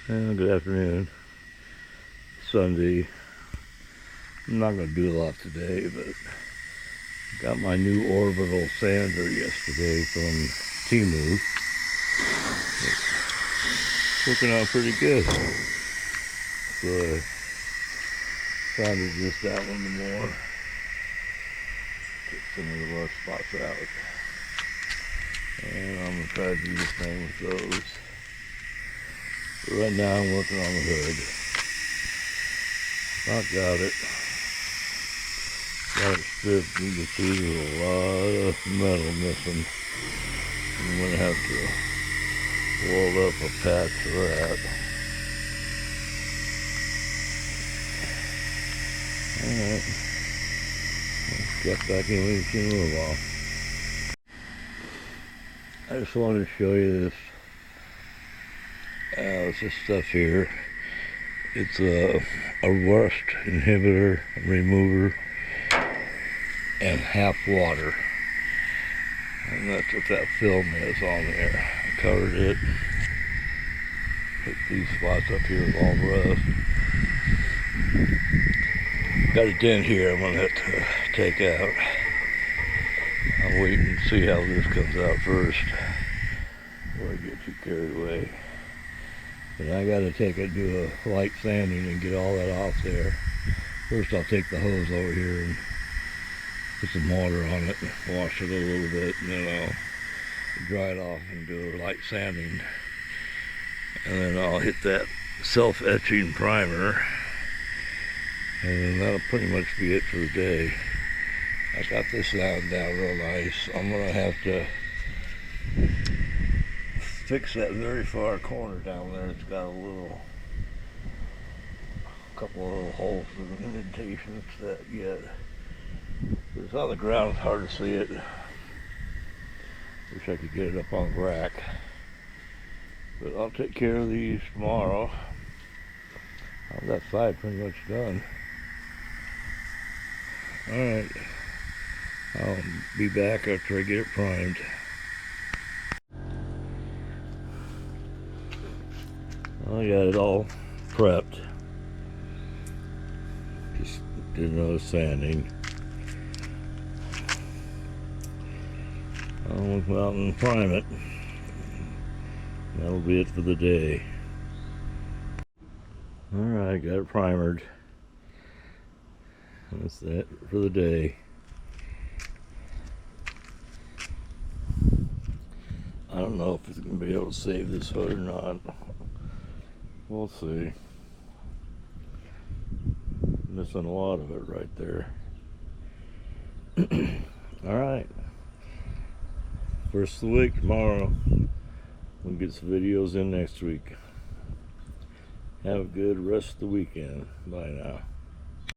Good afternoon. Sunday. I'm not going to do a lot today, but got my new orbital sander yesterday from Timu. It's working out pretty good. So sanded just that one more. Get some of the rough spots out. And I'm going to try to do the same with those. But right now I'm working on the hood. I got it. Got it stripped. You can see there's a lot of metal missing. I'm going to have to weld up a patch of that. Alright. Let's get back in with you in a little while. I just wanted to show you this. It's this stuff here. It's a rust inhibitor, remover, and half water. And that's what that film is on there. I covered it. Hit these spots up here with all rust. Got a dent here I'm gonna have to take out. I'll wait and see how this comes out first before I get too carried away. But I gotta take it, do a light sanding and get all that off there. First I'll take the hose over here and put some water on it and wash it a little bit, and then I'll dry it off and do a light sanding. And then I'll hit that self-etching primer. And then that'll pretty much be it for the day. I got this down real nice. I'm gonna have to fix that very far corner down there. It's got a couple of little holes and indentations that yet. It's on the ground, it's hard to see it. Wish I could get it up on the rack. But I'll take care of these tomorrow. I've got side pretty much done. Alright. I'll be back after I get it primed. I got it all prepped. Just did another sanding. I'll go out and prime it. That'll be it for the day. Alright, got it primered. That's that for the day. I don't know if it's going to be able to save this hood or not. We'll see. Missing a lot of it right there. Alright. First of the week tomorrow. We'll get some videos in next week. Have a good rest of the weekend. Bye now.